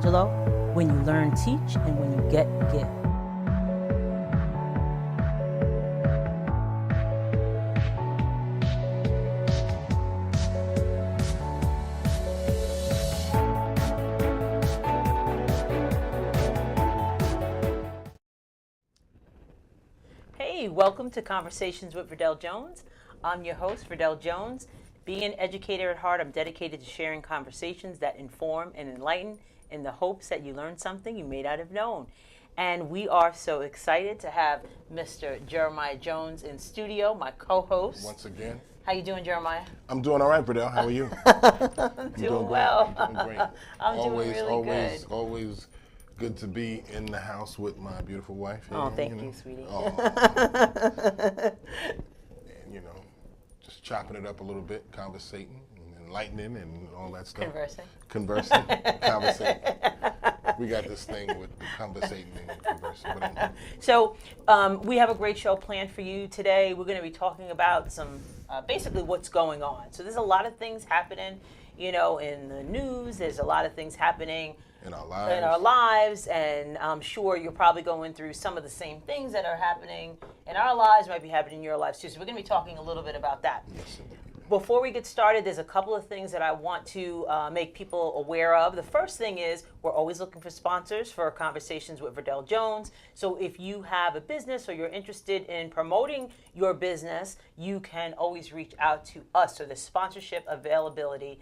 Michelangelo, when you learn, teach, and when you get, give. Hey, welcome to Conversations with Verdel Jones. I'm your host, Verdel Jones. Being an educator at heart, I'm dedicated to sharing conversations that inform and enlighten in the hopes that you learn something you may not have known. And we are so excited to have Mr. Jeremiah Jones in studio, my co-host. Once again. How you doing, Jeremiah? I'm doing all right, Verdel. How are you? I'm doing well. I'm doing great. I'm doing really good. Always good to be in the house with my beautiful wife. Oh, thank you, sweetie. And, just chopping it up a little bit, conversating, and enlightening, and all that stuff. Conversing, conversating. We got this thing with conversating and conversing. But anyway. So we have a great show planned for you today. We're going to be talking about some, basically what's going on. So there's a lot of things happening, in the news. There's a lot of things happening in our lives, and I'm sure you're probably going through some of the same things that are happening in our lives, might be happening in your lives too. So we're going to be talking a little bit about that. Yes, indeed. Before we get started, there's a couple of things that I want to make people aware of. The first thing is we're always looking for sponsors for Conversations with Verdel Jones. So if you have a business or you're interested in promoting your business, you can always reach out to us. So the sponsorship availability,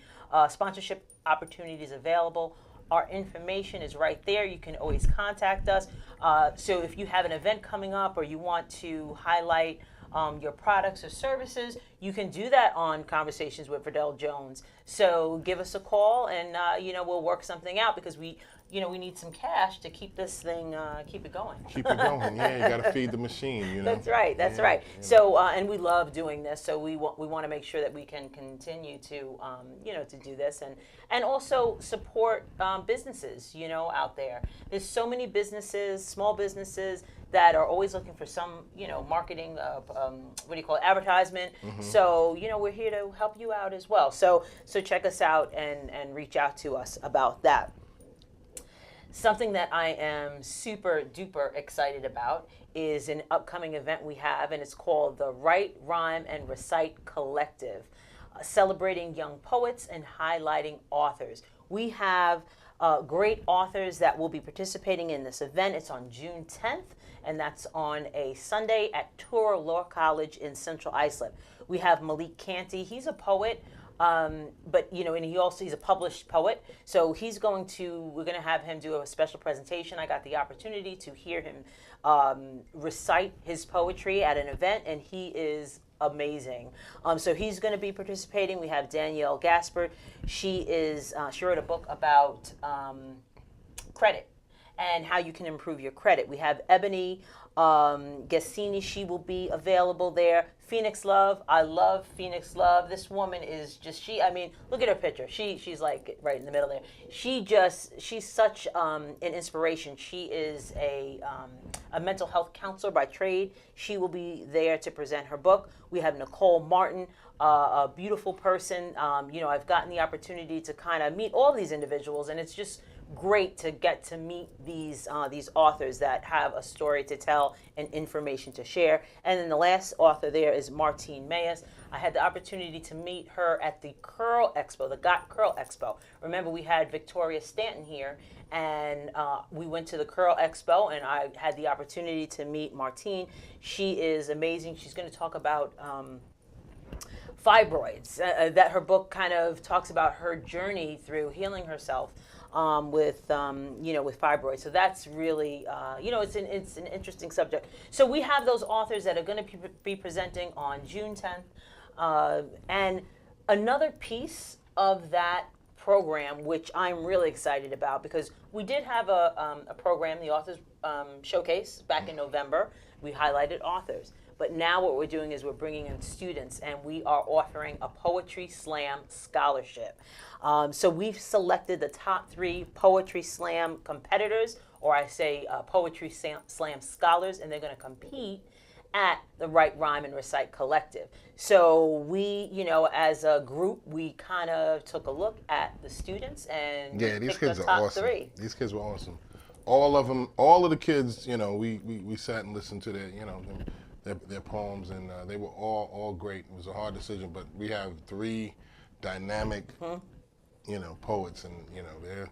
sponsorship opportunities available. Our information is right there. You can always contact us. So if you have an event coming up or you want to highlight your products or services, you can do that on Conversations with Verdel Jones. So give us a call and we'll work something out because we need some cash to keep this thing, keep it going. Keep it going, yeah. You got to feed the machine, That's right. That's right. So, and we love doing this. So we want to make sure that we can continue to, to do this and also support businesses, out there. There's so many businesses, small businesses that are always looking for some, marketing, advertisement. Mm-hmm. So, we're here to help you out as well. So check us out and reach out to us about that. Something that I am super duper excited about is an upcoming event we have, and it's called the Write, Rhyme, and Recite Collective, celebrating young poets and highlighting authors. We have great authors that will be participating in this event. It's on June 10th, and that's on a Sunday at Touro Law College in Central Islip. We have Malik Canty. He's a poet. But and he's a published poet, so we're going to have him do a special presentation. I got the opportunity to hear him recite his poetry at an event, and he is amazing. So he's going to be participating. We have Danielle Gasper. She wrote a book about credit and how you can improve your credit. We have Ebony Gassini. She will be available there. Phoenix Love. I love Phoenix Love. This woman is just, look at her picture. She's like right in the middle there. She's such an inspiration. She is a mental health counselor by trade. She will be there to present her book. We have Nicole Martin, a beautiful person. I've gotten the opportunity to kind of meet all these individuals, and it's just great to get to meet these authors that have a story to tell and information to share. And then the last author there is Martine Mayes. I had the opportunity to meet her at the Curl Expo, the Got Curl Expo. Remember, we had Victoria Stanton here, and we went to the Curl Expo, and I had the opportunity to meet Martine. She is amazing. She's going to talk about fibroids. That her book kind of talks about her journey through healing herself with fibroids. So that's really, it's an interesting subject. So we have those authors that are going to be presenting on June 10th. And another piece of that program, which I'm really excited about, because we did have a program, the Authors Showcase, back in November. We highlighted authors. But now what we're doing is we're bringing in students, and we are offering a Poetry Slam scholarship. So we've selected the top 3 Poetry Slam competitors, or I say Poetry Slam scholars, and they're going to compete. at the Write, Rhyme, and Recite Collective. So we, as a group, we kind of took a look at the students and these kids the are top awesome. 3. These kids were awesome. All of them, all of the kids, we sat and listened to their poems, and they were all great. It was a hard decision, but we have 3 dynamic, poets, and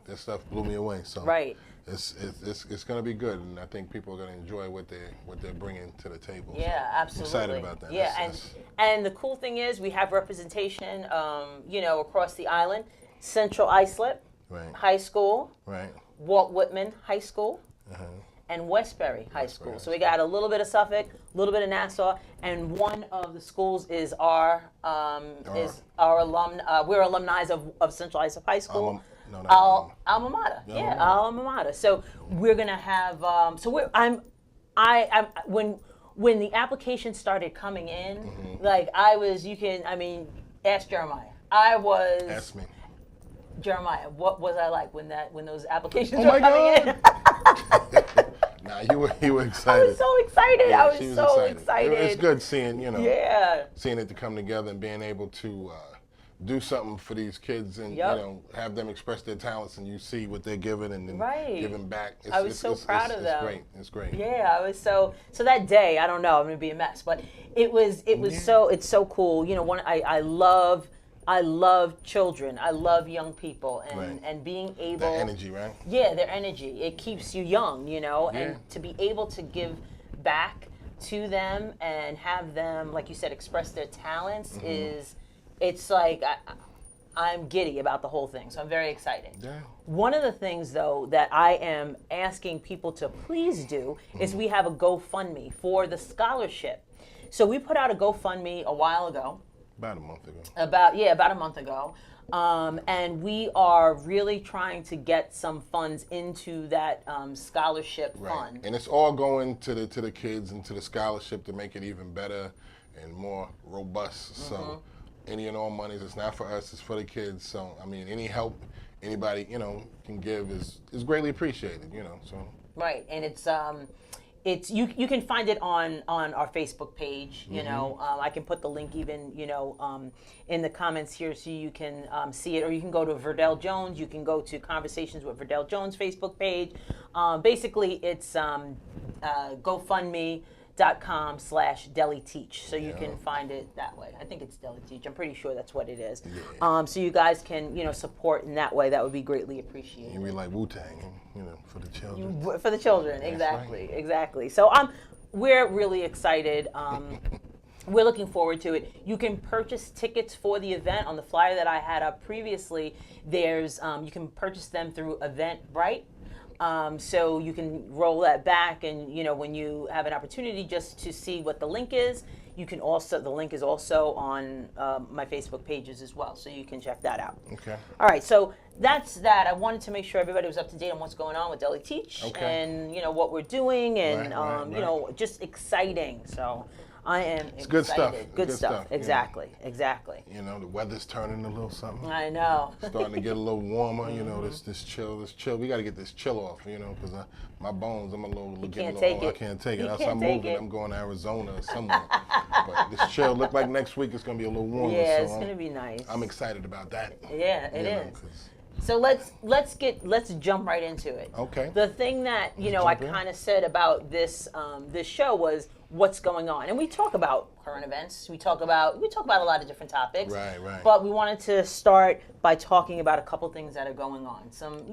their stuff blew me away. So right. It's going to be good, and I think people are going to enjoy what they're bringing to the table. Yeah, so absolutely. I'm excited about that. Yeah, and the cool thing is we have representation, across the island. Central Islip High School, right. Walt Whitman High School, and Westbury High School. So we got a little bit of Suffolk, a little bit of Nassau, and one of the schools is our alum. We're alumni of Central Islip High School. Alma mater. Yeah, alma mater. So we're gonna have. When the application started coming in, ask Jeremiah. Ask me. Jeremiah, what was I like when those applications were coming in? Nah, you were excited. I was so excited. Yeah, I was so excited. It's good seeing seeing it to come together and being able to do something for these kids and have them express their talents, and you see what they're giving and then giving back. I was so proud of them. It's great. Yeah, I was so that day. I don't know. I'm gonna be a mess, but it's so cool. I love children. I love young people, and being able. Their energy, right? Yeah, their energy. It keeps you young, and to be able to give back to them and have them, like you said, express their talents it's like I'm giddy about the whole thing. So I'm very excited. Yeah. One of the things, though, that I am asking people to please do is we have a GoFundMe for the scholarship. So we put out a GoFundMe a while ago. About a month ago. About a month ago. And we are really trying to get some funds into that scholarship fund. And it's all going to the kids and to the scholarship to make it even better and more robust. So any and all monies, it's not for us, it's for the kids. So any help anybody can give is greatly appreciated. So right, and it's you can find it on our Facebook page. I can put the link even in the comments here so you can see it, or you can go to Verdel Jones. You can go to Conversations with Verdel Jones Facebook page. Basically, it's GoFundMe.com/DeliTeach. So you can find it that way. I think it's DeliTeach. I'm pretty sure that's what it is. Yeah. So you guys can support in that way. That would be greatly appreciated. You mean like Wu-Tang, for the children. For the children, exactly. So we're really excited. We're looking forward to it. You can purchase tickets for the event on the flyer that I had up previously. There's you can purchase them through Eventbrite. So you can roll that back, and when you have an opportunity just to see what the link is, the link is also on my Facebook pages as well, so you can check that out. Okay. All right, so that's that. I wanted to make sure everybody was up to date on what's going on with DeliTeach and what we're doing, and just exciting. So I am excited. Good stuff. Good stuff. Exactly. The weather's turning a little something. I know. Starting to get a little warmer. This chill. We got to get this chill off. Because my bones, I'm a little. I can't take it. I can't take it. I'm moving. I'm going to Arizona or somewhere. But this chill look like next week it's going to be a little warmer. Yeah, it's going to be nice. I'm excited about that. Yeah, it is. So let's jump right into it. Okay. The thing that I kind of said about this show was what's going on, and we talk about current events. We talk about a lot of different topics. Right. But we wanted to start by talking about a couple things that are going on. Some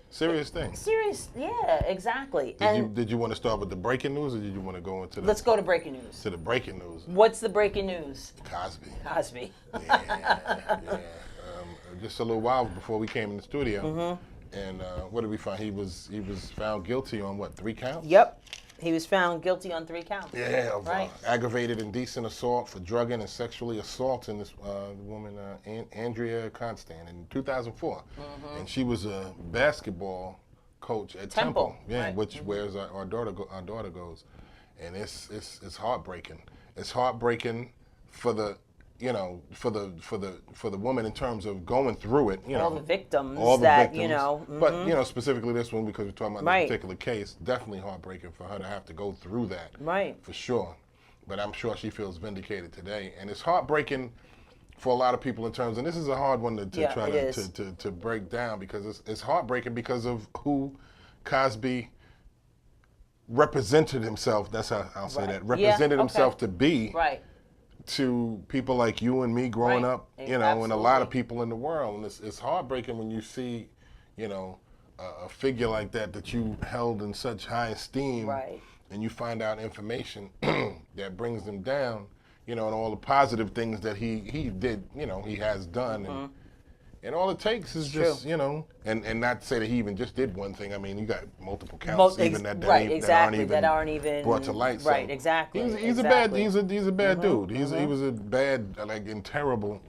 serious things. Serious, yeah, exactly. Did you want to start with the breaking news, or did you want to go into the? Let's go to breaking news. To the breaking news. What's the breaking news? Cosby. Yeah. Just a little while before we came in the studio, and what did we find? He was found guilty on what, 3 counts? Yep, he was found guilty on 3 counts. Yeah, of aggravated indecent assault for drugging and sexually assaulting this woman, Andrea Constant, in 2004, and she was a basketball coach at Temple. Yeah, which where's our daughter goes, and it's heartbreaking. It's heartbreaking for the. For the woman in terms of going through it, all the victims, but specifically this one because we're talking about this particular case, definitely heartbreaking for her to have to go through that, right? For sure. but I'm sure she feels vindicated today. And it's heartbreaking for a lot of people in terms, and this is a hard one to try to break down, because it's heartbreaking because of who Cosby represented himself. That's how I'll say that. Represented himself to be. Right. To people like you and me growing up, you know, and a lot of people in the world. And it's heartbreaking when you see, you know, a figure like that you held in such high esteem, and you find out information that brings them down, you know, and all the positive things that he did, you know, he has done. And all it takes is just, you know, and not to say that he even just did one thing. I mean, you got multiple counts even that aren't even brought to light. Right, so exactly. He's a bad dude. He was a bad, like, and terrible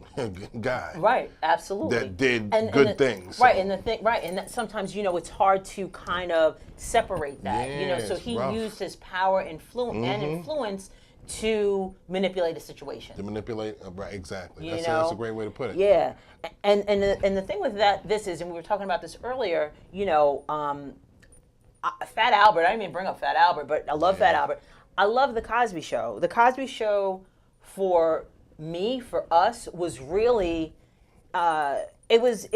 guy. Right, absolutely. That did good things. Right, and and that sometimes, you know, it's hard to kind of separate that. Yeah, you know, so he rough. used his power and influence to manipulate a situation. To manipulate, right? Exactly. That's a great way to put it. Yeah, and the thing with that, and we were talking about this earlier. You know, Fat Albert. I didn't even bring up Fat Albert, but I love Fat Albert. I love the Cosby Show. The Cosby Show, for me, for us, was really, it was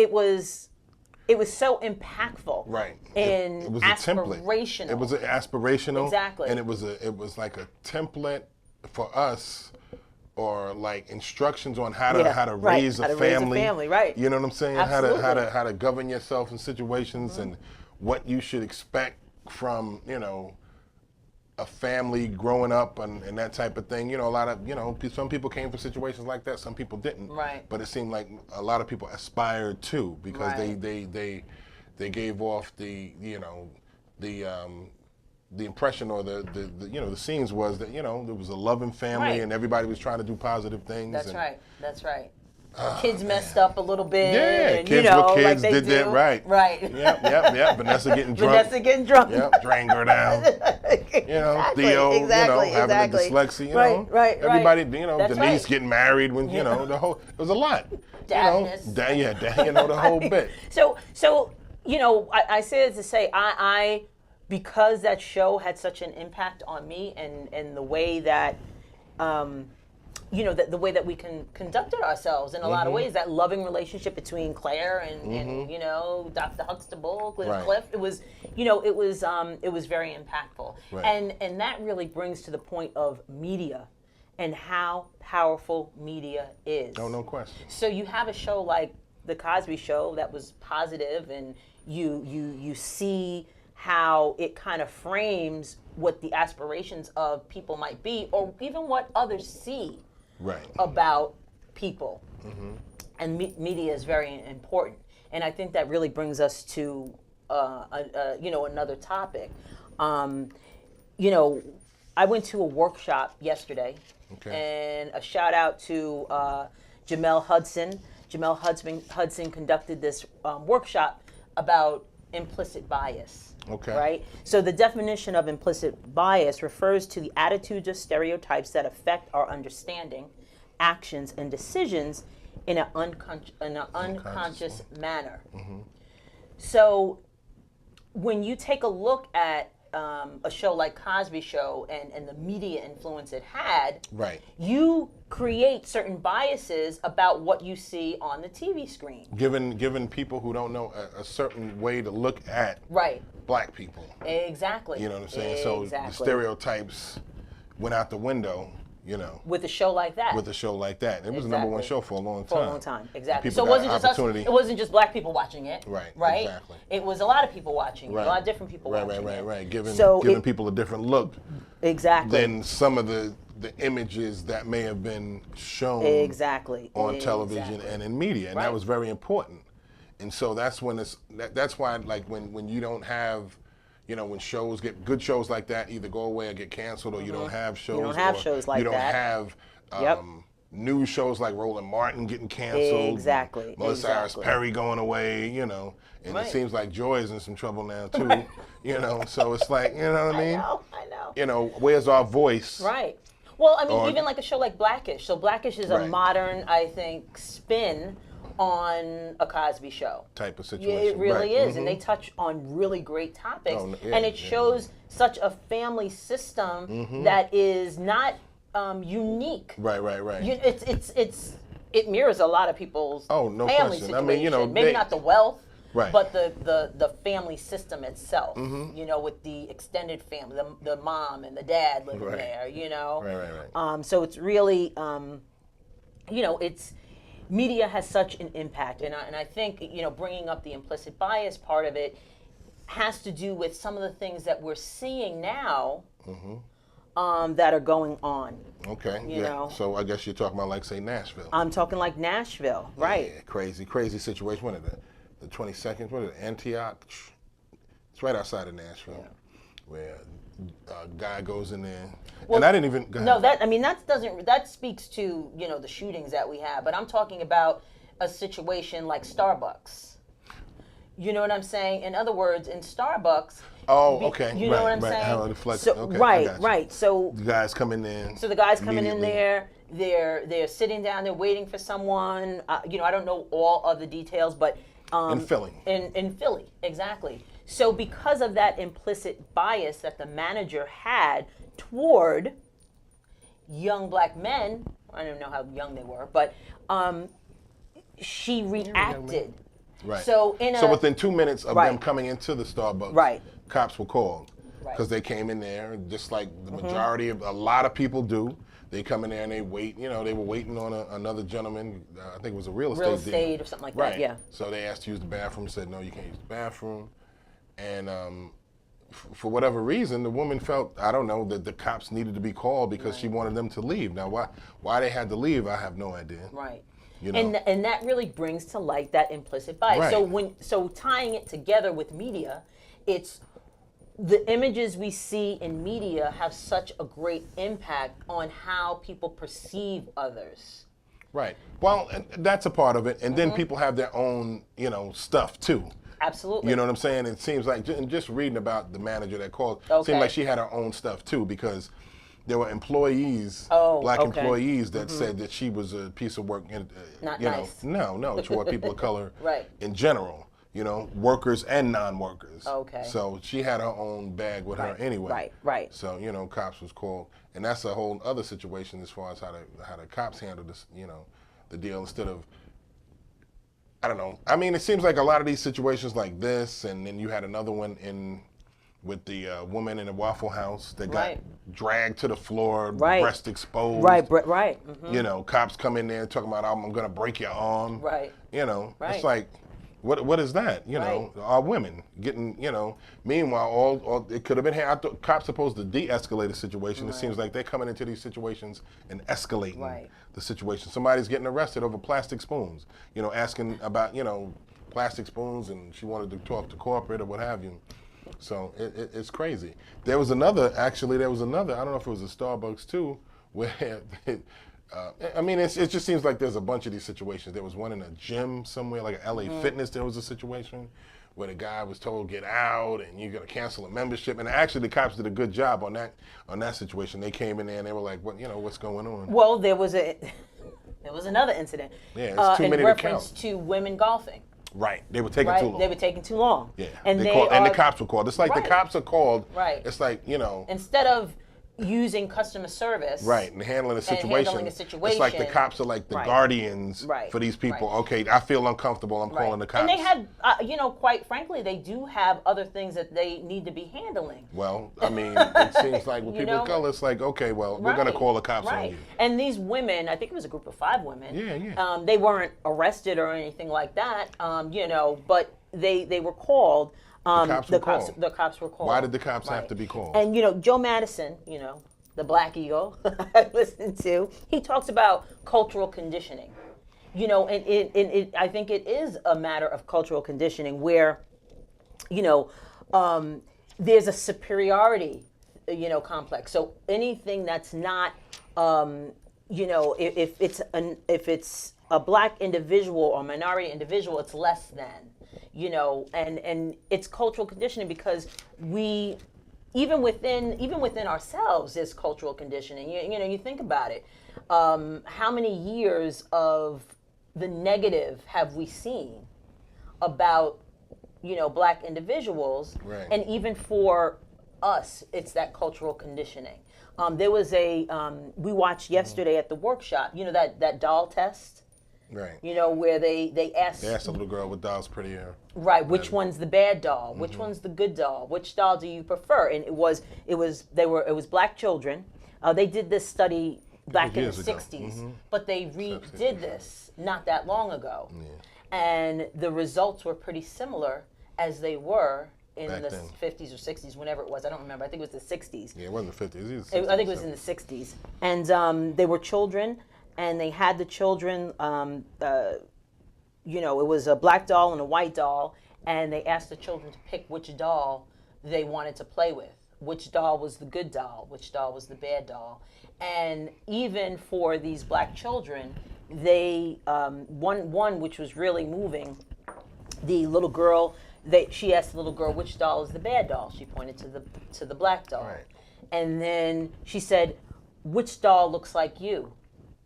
so impactful. Right. And it was a aspirational. Template. It was aspirational. Exactly. And it was like a template for us, or like instructions on how to raise a family. Right. You know what I'm saying? Absolutely. How to govern yourself in situations, and what you should expect from, you know, a family growing up and that type of thing. You know, a lot of, you know, some people came from situations like that, some people didn't. Right. But it seemed like a lot of people aspired to, because they gave off the, you know, the impression, or the you know, the scenes was that, you know, there was a loving family and everybody was trying to do positive things. That's right. Kids messed up a little bit. Yeah, and, kids you know, with kids like they did do. that right. Right. Yep. Vanessa getting drunk. Yep, dragging her down. You know, Theo, you know, having the dyslexia. You know, everybody. You know, Denise getting married when you know the whole. It was a lot. Daddiness. You know, the whole bit. So you know, I say it to say I because that show had such an impact on me, and the way that. You know, the way that we conducted ourselves in a lot of ways, that loving relationship between Claire and you know, Dr. Huxtable, Cliff, it was, you know, it was very impactful. Right. And that really brings to the point of media and how powerful media is. Oh, no question. So you have a show like The Cosby Show that was positive, and you see how it kind of frames what the aspirations of people might be, or even what others see about people. And media is very important. And I think that really brings us to you know, another topic. You know, I went to a workshop yesterday, and a shout out to Jamel Hudson. Jamel Hudson conducted this workshop about implicit bias. Right? So the definition of implicit bias refers to the attitudes or stereotypes that affect our understanding, actions, and decisions in an unconscious manner. So when you take a look at a show like Cosby Show and the media influence it had, you create certain biases about what you see on the TV screen. Given people who don't know a certain way to look at black people. Exactly. You know what I'm saying? So the stereotypes went out the window, you know. With a show like that. With a show like that. It was the number one show for a long time. For a long time, exactly. People so it wasn't just us, it wasn't just black people watching it. Right. Exactly. It was a lot of people watching it, a lot of different people watching it. Right. Giving people a different look. Exactly. Than some of the images that may have been shown on television and in media. And that was very important. And so that's when that's why, like, when you don't have, you know, when shows good shows like that either go away or get canceled, or you don't have shows. You don't have shows like that. You don't have news shows like Roland Martin getting canceled. Exactly. Melissa Harris Perry going away, you know. And it seems like Joy is in some trouble now too. You know, so it's like, you know what I mean? I know. You know, where's our voice? Right. Well, I mean, even like a show like Blackish. So Blackish is a modern, I think, spin on a Cosby Show type of situation. Yeah, it really is, and they touch on really great topics, and it shows such a family system that is not unique. Right. It mirrors a lot of people's Oh, no family question. situation. I mean, you know, maybe not the wealth, right. but the family system itself. You know, with the extended family, the mom and the dad living Right. there. You know, Right. So it's really, you know, it's media has such an impact, and I think, you know, bringing up the implicit bias part of it has to do with some of the things that we're seeing now. That are going on. Okay. You know? So I guess you're talking about, like, say, Nashville. I'm talking like Nashville, right? Yeah, crazy situation. What is it? The 22nd? What is it? Antioch? It's right outside of Nashville, where a guy goes in there. Well, and I didn't even. Go no, ahead. that speaks to, you know, the shootings that we have. But I'm talking about a situation like Starbucks. You know what I'm saying? In other words, in Starbucks. Oh, okay. You know what I'm saying? How it reflects. So, okay, right. So the guys come in there. So the guys coming in immediately. there, they're sitting down, they're waiting for someone. You know, I don't know all of the details, but In Philly. In Philly, exactly. So because of that implicit bias that the manager had toward young black men, I don't know how young they were, but she reacted. Right. So within 2 minutes of them coming into the Starbucks, cops were called because they came in there, just like the majority of a lot of people do. They come in there and they wait. You know, they were waiting on another gentleman. I think it was a real estate deal. Or something like right. that. Yeah. So they asked to use the bathroom. Said no, you can't use the bathroom. And for whatever reason, the woman felt, I don't know, that the cops needed to be called because she wanted them to leave. Now, why they had to leave, I have no idea. Right. You know? And that really brings to light that implicit bias. Right. So tying it together with media, it's the images we see in media have such a great impact on how people perceive others. Right. Well, that's a part of it. And then people have their own, you know, stuff too. Absolutely. You know what I'm saying? It seems like, just reading about the manager that called, seemed like she had her own stuff too, because there were employees, black employees that said that she was a piece of work. Not you nice. know, no, toward people of color Right. in general, you know, workers and non-workers. Okay. So she had her own bag with her anyway. Right. So, you know, cops was called. And that's a whole other situation as far as how the cops handle this, you know, the deal instead of, I don't know. I mean, it seems like a lot of these situations like this, and then you had another one with the woman in the Waffle House that got dragged to the floor, breast exposed. Right. You know, cops come in there talking about, I'm going to break your arm. Right. You know, it's like, what is that? You know, our women getting, you know, meanwhile, all it could have been, I thought cops supposed to de-escalate a situation. It seems like they're coming into these situations and escalating the situation. Somebody's getting arrested over plastic spoons, you know, asking about, you know, plastic spoons, and she wanted to talk to corporate or what have you. So it's crazy. There was another, I don't know if it was a Starbucks too, where, I mean, it just seems like there's a bunch of these situations. There was one in a gym somewhere, like a LA Fitness, there was a situation where the guy was told, get out, and you're gonna cancel a membership. And actually the cops did a good job on that situation. They came in there and they were like, what, you know, what's going on? Well, there was another incident. Yeah, it's too many in to count. reference to women golfing. Right, they were taking too long. They were taking too long. Yeah, and the cops were called. It's like the cops are called. Right. It's like, you know. Instead of using customer service. Right, and handling a situation. It's like the cops are like the guardians for these people. Okay, I feel uncomfortable, I'm calling the cops. And they had, you know, quite frankly, they do have other things that they need to be handling. Well, I mean, it seems like with people of color, it's like, okay, well, we're going to call the cops on you. And these women, I think it was a group of 5 women. Yeah. They weren't arrested or anything like that, you know, but they were called. The cops were called. Why did the cops have to be called? And, you know, Joe Madison, you know, the Black Eagle I listened to, he talks about cultural conditioning. You know, and I think it is a matter of cultural conditioning where, you know, there's a superiority, you know, complex. So anything that's not, you know, if it's a black individual or minority individual, it's less than. You know, and it's cultural conditioning because we, even within ourselves, there's cultural conditioning. You know, you think about it. How many years of the negative have we seen about, you know, black individuals? Right. And even for us, it's that cultural conditioning. There was we watched yesterday at the workshop, that doll test, Right. where they asked. They asked a little girl with dolls prettier. Right, which one's the bad doll? Which one's the good doll? Which doll do you prefer? And it was black children. They did this study back in the 60s, but they redid this not that long ago. Yeah. And the results were pretty similar as they were in Back the then. 50s or 60s, whenever it was. I don't remember. I think it was the 60s. Yeah, it wasn't the 50s. It was I think it was in the 60s. And they were children, and they had the children, it was a black doll and a white doll, and they asked the children to pick which doll they wanted to play with. Which doll was the good doll? Which doll was the bad doll? And even for these black children, they, one which was really moving, the little girl, she asked the little girl, which doll is the bad doll? She pointed to the black doll. Right. And then she said, which doll looks like you?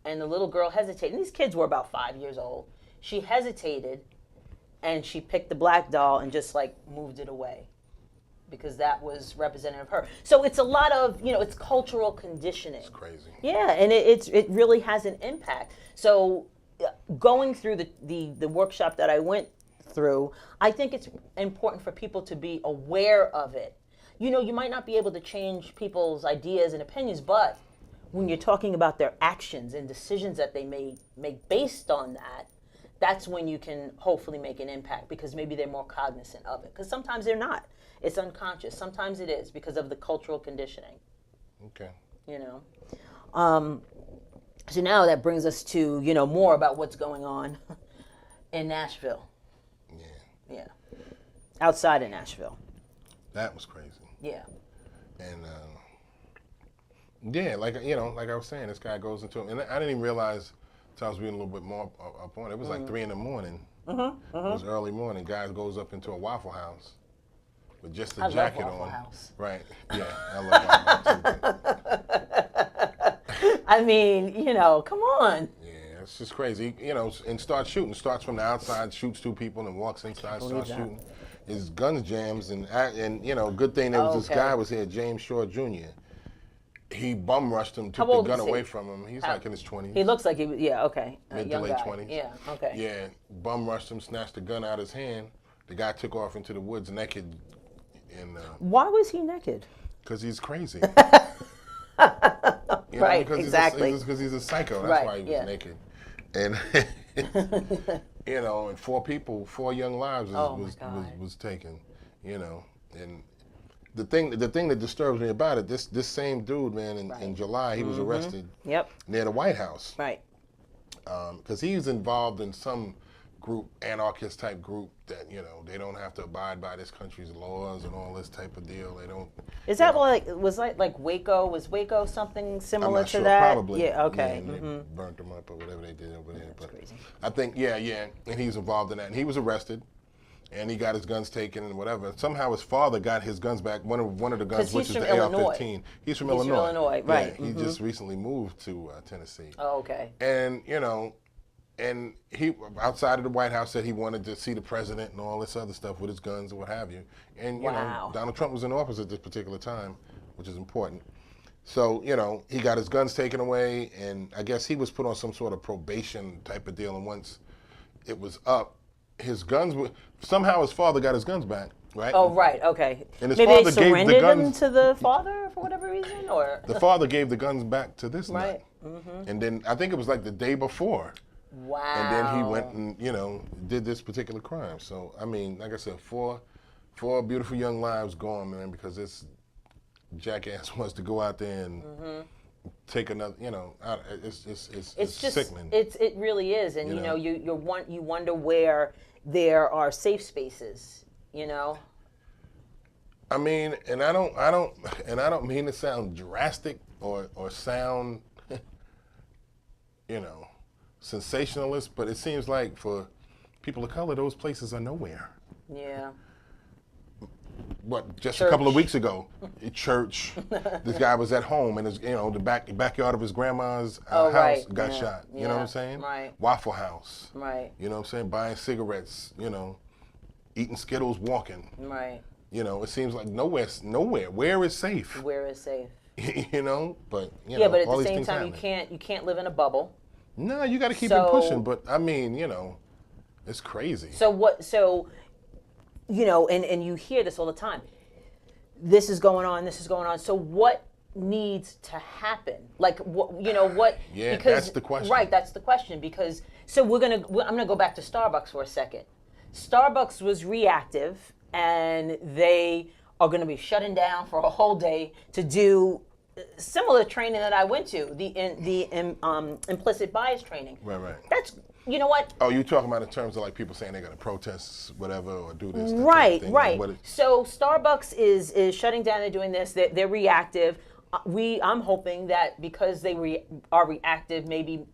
And the little girl hesitated. And these kids were about 5 years old. She hesitated, and she picked the black doll and just moved it away, because that was representative of her. So it's a lot of, it's cultural conditioning. It's crazy. Yeah, and it really has an impact. So going through the workshop that I went through, I think it's important for people to be aware of it. You might not be able to change people's ideas and opinions, but when you're talking about their actions and decisions that they may make based on that, that's when you can hopefully make an impact, because maybe they're more cognizant of it. Because sometimes they're not. It's unconscious. Sometimes it is because of the cultural conditioning. Okay. So now that brings us to, more about what's going on in Nashville. Yeah. Yeah. Outside of Nashville. That was crazy. Yeah. And like I was saying, this guy goes into, and I didn't even realize until I was reading a little bit more up on it. It was like 3 in the morning. It was early morning. Guy goes up into a Waffle House with just a jacket love Waffle on. House. Right. Yeah, I love Waffle House too. I mean, come on. Yeah, it's just crazy. And starts shooting. Starts from the outside, shoots 2 people, and walks inside, starts shooting. His guns jams, and good thing there was this guy was here, James Shaw Jr. He bum rushed him, took the gun away from him. He's like in his 20s. He looks like he was, okay. Mid to young late guy. 20s. Yeah, okay. Yeah, bum rushed him, snatched the gun out of his hand. The guy took off into the woods naked. Why was he naked? Because he's crazy. Right, because exactly. Because he's a psycho. That's why he was naked. And and 4 young lives was taken. And the thing that disturbs me about it, this same dude, man, in July, he was arrested. Yep. Near the White House. Right. Because he's involved in some group, anarchist type group that they don't have to abide by this country's laws and all this type of deal. They don't. Is that like Waco? Was Waco something similar I'm not to sure, that? Probably. Yeah. Okay. Yeah, and they burnt them up or whatever they did over there. That's but crazy. I think and he's involved in that. And he was arrested, and he got his guns taken and whatever. Somehow his father got his guns back. One of the guns, which is the AR-15. He's from Illinois. Illinois, right? Yeah, he just recently moved to Tennessee. Oh, okay. And and he, outside of the White House, said he wanted to see the president and all this other stuff with his guns and what have you. And, Donald Trump was in office at this particular time, which is important. So, he got his guns taken away, and I guess he was put on some sort of probation type of deal. And once it was up, his guns were, somehow his father got his guns back, right? Oh, right, okay. And his Maybe father they gave surrendered the guns, them to the father for whatever reason, or? The father gave the guns back to this Right. nut. And then I think it was like the day before. Wow. And then he went and, did this particular crime. So, I mean, like I said, four beautiful young lives gone, man, because this jackass wants to go out there and take another, it's just sickening. It really is. And, you wonder where there are safe spaces, I mean, and I don't mean to sound drastic or sound, sensationalist, but it seems like for people of color, those places are nowhere. Yeah. What, just Church. a couple of weeks ago, church, this guy was at home and his, the backyard of his grandma's house got shot. You know what I'm saying? Right. Waffle House. Right. You know what I'm saying? Buying cigarettes, eating Skittles, walking. Right. It seems like nowhere. Where is safe? Where is safe? you know. But Yeah, but at all the these same things time, happen. you can't live in a bubble. No, you got to keep it So pushing. But I mean, it's crazy. so what? So and you hear this all the time. This is going on. This is going on. So what needs to happen? Like what? Yeah, because, that's the question. Right, that's the question. Because I'm gonna go back to Starbucks for a second. Starbucks was reactive, and they are going to be shutting down for a whole day to do similar training that I went to, the implicit bias training. Right. That's, you know what? Oh, you talking about in terms of like people saying they're going to protest whatever or do this? Right. Thing. So Starbucks is shutting down. They're doing this. They're reactive. I'm hoping that because they are reactive, maybe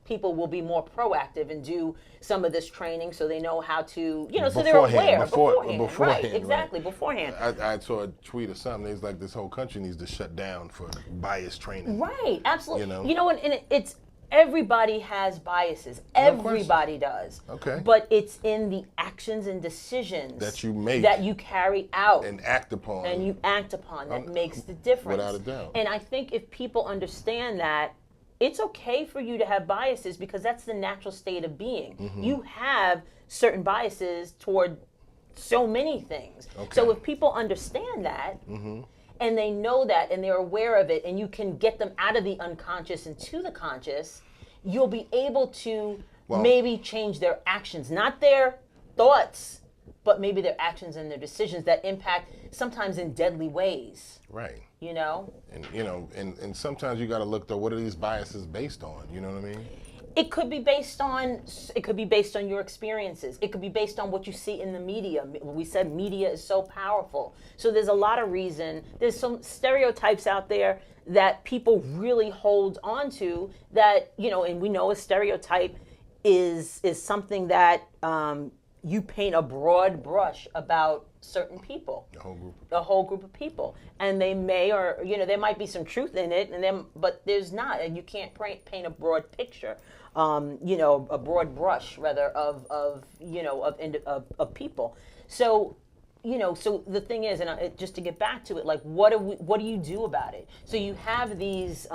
people will be more proactive and do some of this training so they know how to, so they're aware beforehand. Right, exactly, right. Beforehand. I saw a tweet or something. It's like this whole country needs to shut down for bias training. Right, absolutely. And it's everybody has biases. Everybody does. Okay. But it's in the actions and decisions that you make, that you carry out and act upon, that makes the difference. Without a doubt. And I think if people understand that, it's okay for you to have biases because that's the natural state of being. Mm-hmm. You have certain biases toward so many things. Okay. So if people understand that, mm-hmm. and they know that and they're aware of it, and you can get them out of the unconscious into the conscious, you'll be able to maybe change their actions, not their thoughts, but maybe their actions and their decisions that impact sometimes in deadly ways. Right. And sometimes you got to look though, what are these biases based on? You know what I mean? It could be based on your experiences. It could be based on what you see in the media. We said media is so powerful. So there's a lot of reason. There's some stereotypes out there that people really hold on to that, and we know a stereotype is something that you paint a broad brush about certain people, the whole group of people, and they may, or there might be some truth in it, but there's not, and you can't paint a broad picture, a broad brush rather of people. So, so the thing is, and just to get back to it, like what do you do about it? So you have these,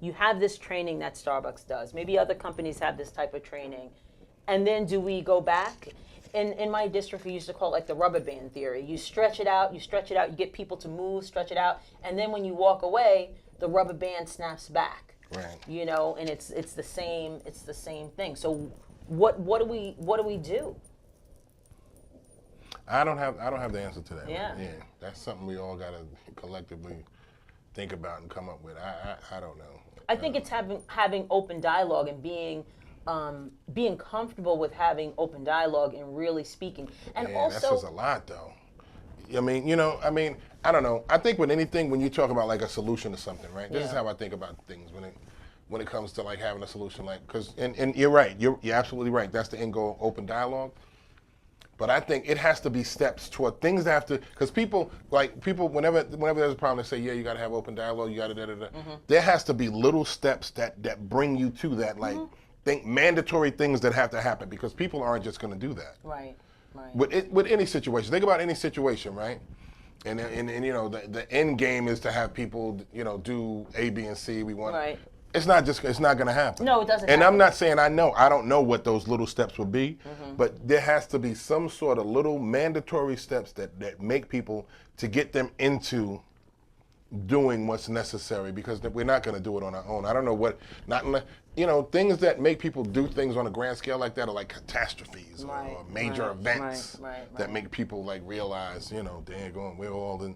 you have this training that Starbucks does. Maybe other companies have this type of training, and then do we go back? In my district, we used to call it like the rubber band theory. You stretch it out, you get people to move, stretch it out, and then when you walk away, the rubber band snaps back. Right. And it's the same thing. So what do we do? I don't have the answer to that. Yeah. Yeah. That's something we all gotta collectively think about and come up with. I don't know. I think it's having open dialogue and being comfortable with having open dialogue and really speaking. And also, that says a lot, though. I don't know. I think with anything, when you talk about like a solution to something, right? This is how I think about things when it comes to like having a solution, like and you're right. You're absolutely right. That's the end goal, open dialogue. But I think it has to be steps toward things that have to, because people, whenever there's a problem, they say, yeah, you got to have open dialogue, you got to Mm-hmm. There has to be little steps that bring you to that, like. Mm-hmm. Mandatory things that have to happen, because people aren't just going to do that. Right. With any situation, think about any situation, right? And the end game is to have people, do A, B, and C. We want. Right. It's not going to happen. No, it doesn't. And happen. I'm not saying I don't know what those little steps would be, mm-hmm. but there has to be some sort of little mandatory steps that make people, to get them into doing what's necessary, because we're not going to do it on our own. I don't know what, things that make people do things on a grand scale like that are like catastrophes or major events that make people like realize, we're all in,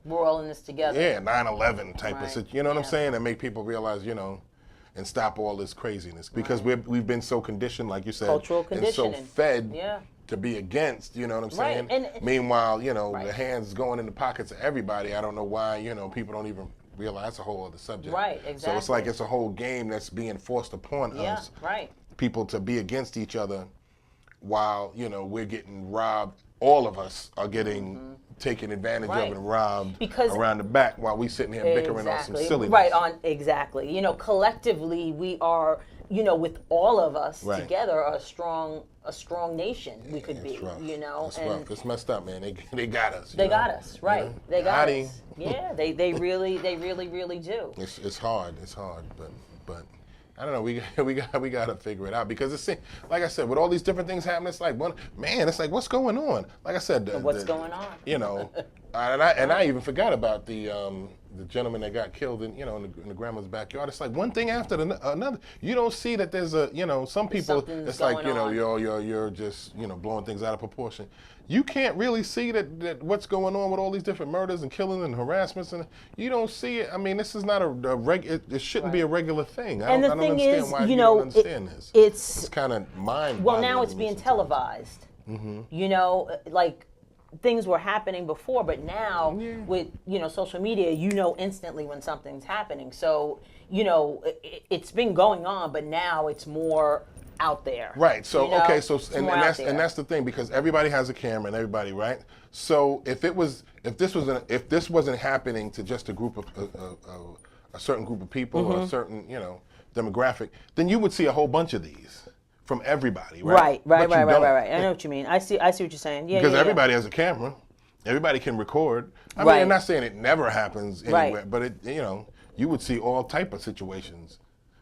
we're all in this together. Yeah, 9/11 type of situation, what I'm saying, that make people realize, and stop all this craziness, because we've been so conditioned, like you said, cultural conditioning, and so fed to be against, you know what I'm saying? And meanwhile, the hands going in the pockets of everybody. I don't know why, people don't even realize that's a whole other subject. Right, exactly. So it's like it's a whole game that's being forced upon us. Right. People to be against each other while, we're getting robbed. All of us are getting taken advantage of and robbed around the back while we sitting here bickering on some silliness. Right, exactly. Collectively we are with all of us Right. together, a strong nation we could be. It's rough. And It's rough. It's messed up, man. They got us. they got us, right? You know? They got Hottie. us. Yeah, they really do. It's hard, but I don't know. We got to figure it out because it's like I said, with all these different things happening, it's like it's like what's going on? Like I said, What's going on? And I even forgot about the gentleman that got killed in the grandma's backyard. It's like one thing after another. You don't see that there's some people. It's like you're just blowing things out of proportion. You can't really see that what's going on with all these different murders and killings and harassments, and you don't see it. I mean, this is not it shouldn't be a regular thing. I don't understand why you don't understand this. It's kind of mind-boggling. Well, now it's being televised. Mm-hmm. Like things were happening before, but now with social media, instantly when something's happening. So it's been going on, but now it's more out there. Right. So and that's the thing, because everybody has a camera and everybody, right? So if this wasn't happening to just a group of a certain group of people or a certain demographic, then you would see a whole bunch of these from everybody, right? Right. I know what you mean. I see what you're saying. Yeah. Because everybody has a camera, everybody can record. I mean, I'm not saying it never happens anywhere, but you would see all type of situations.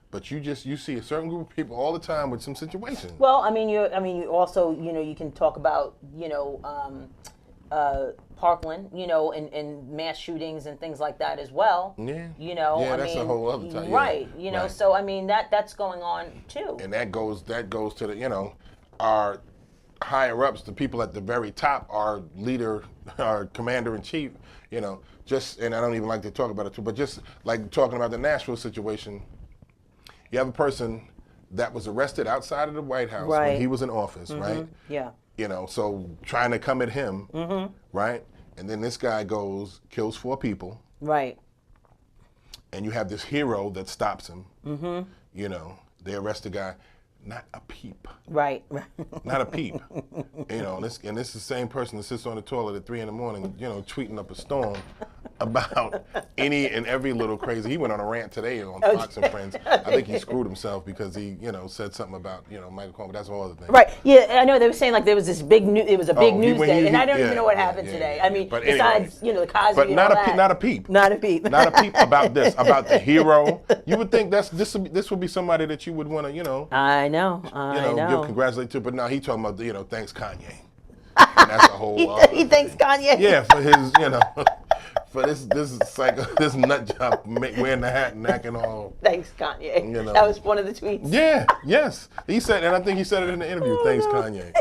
But you see a certain group of people all the time with some situations. Well, you also, you can talk about, Parkland, and mass shootings and things like that as well. Yeah. That's a whole other time. Right. Right. So that's going on too. And that goes to the our higher ups, the people at the very top, our leader, our commander in chief. And I don't even like to talk about it too, but just like talking about the Nashville situation. You have a person that was arrested outside of the White House when he was in office, right? Yeah. So trying to come at him, right? And then this guy kills 4 people. Right. And you have this hero that stops him. They arrest the guy. Not a peep. Right. Not a peep. And this is the same person that sits on the toilet at 3 a.m, tweeting up a storm about any and every little crazy. He went on a rant today on Fox and Friends. I think he screwed himself because he, said something about, Michael Cohen, but that's a whole other thing. Right. Yeah, I know they were saying like there was this big news. It was a big news day, and I don't even know what happened today. I mean, besides the Cosby. But not a peep. Not a peep. Not a peep about this, about the hero. You would think this would be somebody that you would want to, I know. give congratulations to, but now he talking about thanks Kanye. And that's a whole. He thanks Kanye. Yeah, for his for this psycho, this nut job wearing the hat and acting all. Thanks Kanye. That was one of the tweets. Yeah. Yes. He said, and I think he said it in the interview. Thanks Kanye.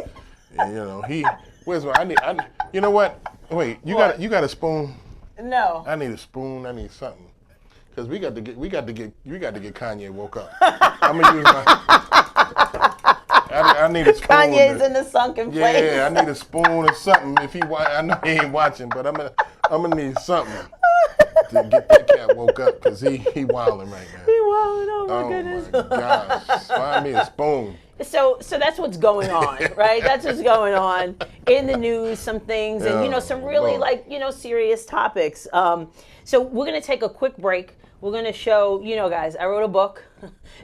And, where's my? You know what? Wait, you got a spoon? No. I need a spoon. I need something. Because we got to get Kanye woke up. I'm gonna use I need a spoon. Kanye's in the sunken place. Yeah, I need a spoon or something. I know he ain't watching, but I'm gonna need something to get that cat woke up because he wilding right now. He wilding. Oh my goodness. Oh my gosh! Find me a spoon. So that's going on, right? That's what's going on in the news. Some things, and some really serious topics. So we're gonna take a quick break. We're going to show, guys, I wrote a book,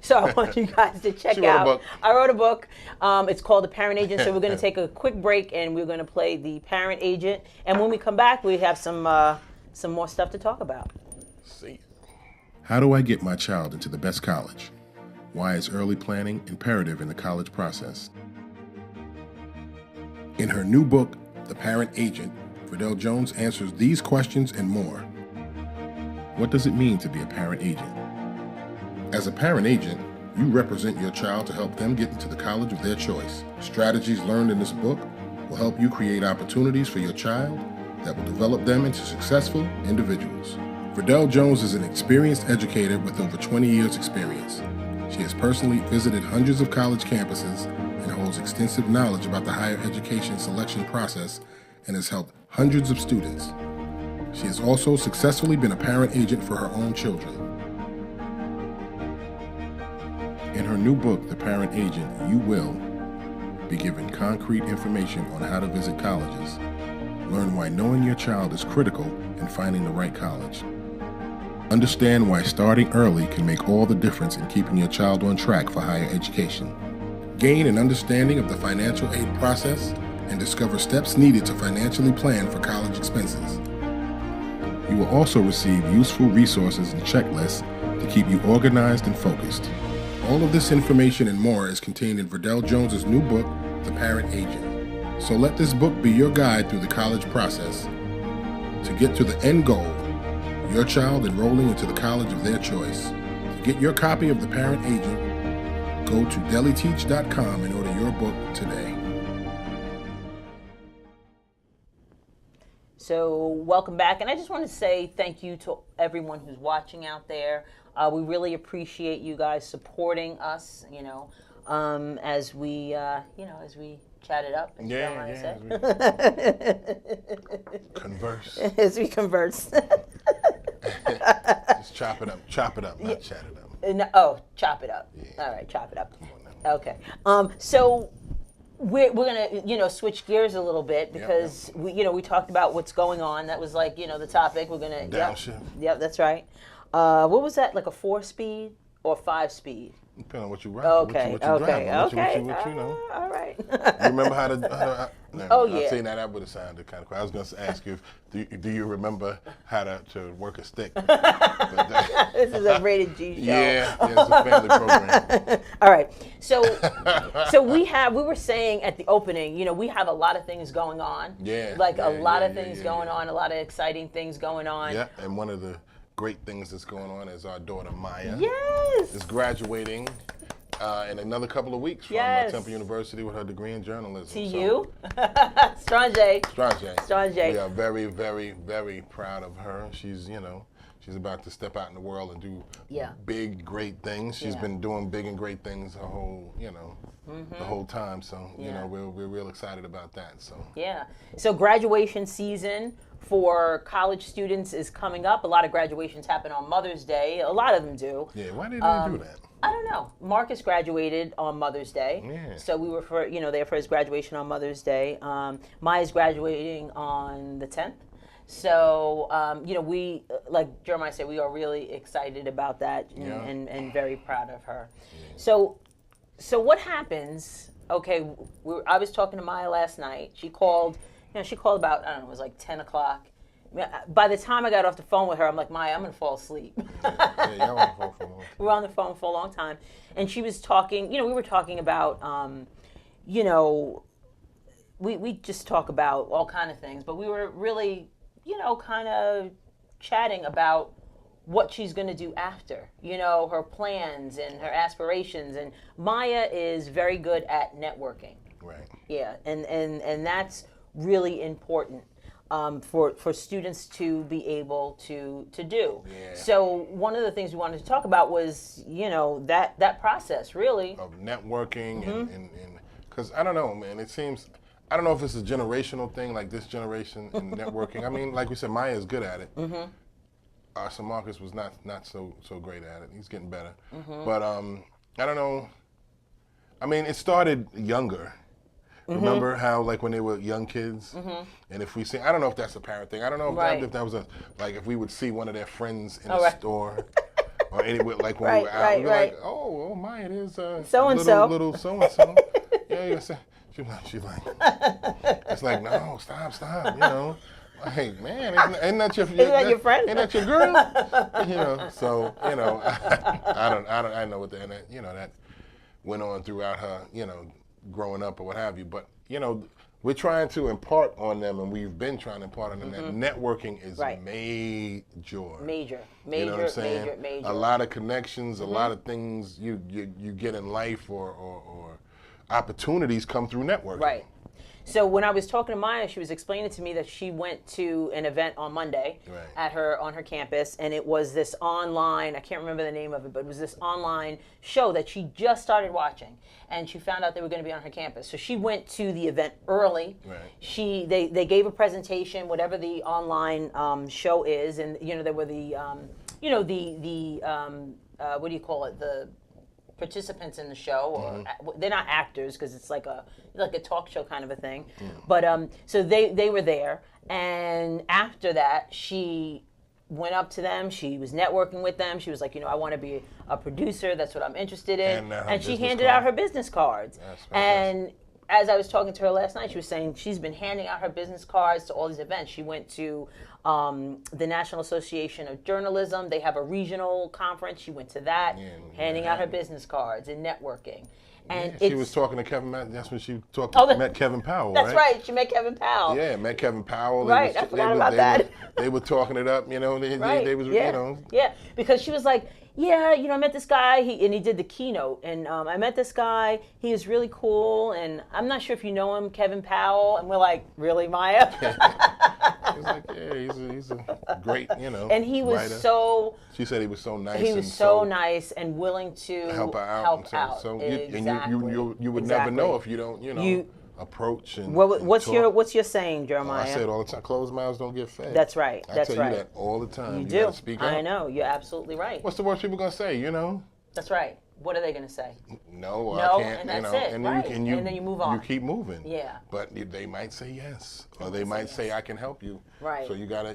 so I want you guys to check out. I wrote a book. It's called The Parent Agent, so we're going to take a quick break, and we're going to play The Parent Agent. And when we come back, we have some more stuff to talk about. See. How do I get my child into the best college? Why is early planning imperative in the college process? In her new book, The Parent Agent, Verdel Jones answers these questions and more. What does it mean to be a parent agent? As a parent agent, you represent your child to help them get into the college of their choice. Strategies learned in this book will help you create opportunities for your child that will develop them into successful individuals. Verdel Jones is an experienced educator with over 20 years' experience. She has personally visited hundreds of college campuses and holds extensive knowledge about the higher education selection process and has helped hundreds of students. She has also successfully been a parent agent for her own children. In her new book, The Parent Agent, you will be given concrete information on how to visit colleges, learn why knowing your child is critical in finding the right college, Understand why starting early can make all the difference in keeping your child on track for higher education. Gain an understanding of the financial aid process and discover steps needed to financially plan for college expenses. You will also receive useful resources and checklists to keep you organized and focused. All of this information and more is contained in Verdel Jones' new book, The Parent Agent. So let this book be your guide through the college process to get to the end goal, your child enrolling into the college of their choice. To get your copy of The Parent Agent, go to deliteach.com and order your book today. So welcome back, and I just want to say thank you to everyone who's watching out there. We really appreciate you guys supporting us, as we chat it up. Converse. As we converse. Just chop it up, not chat it up. Chop it up. Yeah. All right, chop it up. Come on now. Okay. So we're gonna switch gears a little bit because we talked about what's going on. That was the topic. We're gonna downshift. Yep, that's right. What was that? Like a 4-speed or 5-speed? Depending on what you ride. Okay. What you know. All right. You remember how to Oh, I'm yeah. saying that would have sounded kind of cool. I was going to ask you, do you remember how to work a stick? This is a rated G show. Yeah, it's a family program. All right. So we were saying at the opening, we have a lot of things going on. Yeah. A lot of things going on, a lot of exciting things going on. Yeah, and one of the great things that's going on is our daughter Maya. Yes. Is graduating in another couple of weeks from Temple University with her degree in journalism. TU. Strong J. Strong J. We are very, very, very proud of her. She's about to step out in the world and do big, great things. She's been doing big and great things the whole time. So we're real excited about that. So graduation season for college students is coming up. A lot of graduations happen on Mother's Day. A lot of them do. Yeah, why did they do that? I don't know. Marcus graduated on Mother's Day. Yeah. So we were there for his graduation on Mother's Day. Maya's graduating on the 10th. So, we, like Jeremiah said, we are really excited about that and very proud of her. Yeah. So what happens, okay, I was talking to Maya last night. She called about, I don't know, it was like 10 o'clock. By the time I got off the phone with her, I'm like, Maya, I'm going to fall asleep. Y'all on the phone for a long time. We were on the phone for a long time. And she was talking, we were talking about, we just talk about all kind of things, but we were really, kind of chatting about what she's going to do after, her plans and her aspirations. And Maya is very good at networking. Right. Yeah, and that's really important for students to be able to do. Yeah. So one of the things we wanted to talk about was, that process, really. Of networking and because I don't know, man, it seems, I don't know if it's a generational thing, like this generation and networking. I mean, like we said, Maya is good at it. So Marcus was not so great at it. He's getting better. But I don't know. I mean, it started younger. Remember how, like, when they were young kids, and if we see, I don't know if that's a parent thing. I don't know if that was if we would see one of their friends in the store, or anywhere, like when we were out, we'd be like, oh, Maya, there's so-and-so. little so-and-so. Yeah. She's like, it's like, no, stop, Hey, man, isn't that your friend? Ain't that your girl? So, I know what that went on throughout her, growing up or what have you. But, we're trying to impart on them, and we've been trying to impart on them that networking is major. You know what I'm saying? Major. A lot of connections, a lot of things you get in life or opportunities come through networking. Right. So when I was talking to Maya, she was explaining to me that she went to an event on Monday on her campus, and it was this online, I can't remember the name of it, but it was this online show that she just started watching, and she found out they were going to be on her campus. So she went to the event early. Right. They gave a presentation, whatever the online show is, and there were the what do you call it, the participants in the show, or they're not actors because it's like a talk show kind of a thing. But so they were there, and after that she went up to them. She was networking with them. She was like, I want to be a producer. That's what I'm interested in. And she handed out her business cards. And as I was talking to her last night, she was saying she's been handing out her business cards to all these events. She went to the National Association of Journalism. They have a regional conference. She went to that, handing out her business cards and networking. And she was talking to Kevin. That's when she met Kevin Powell. That's right. She met Kevin Powell. Yeah, met Kevin Powell. Right. I forgot about that. They were talking it up. They was. Yeah, because she was like, I met this guy. He did the keynote, and I met this guy. He is really cool, and I'm not sure if you know him, Kevin Powell. And we're like, really, Maya? He's like, he's a great, And he was writer. She said he was so nice. He was so nice and willing to help out. So you would never know if you don't, approach and. What's talk. your saying, Jeremiah? I say it all the time. Closed mouths don't get fed. That's right. I tell you that all the time. You You do. gotta speak up. I know. You're absolutely right. What's the worst people gonna say? That's right. What are they going to say? No, I can't. And that's it. And, right. and then you move on. You keep moving. Yeah. But they might say yes, or they might say I can help you. Right. So you gotta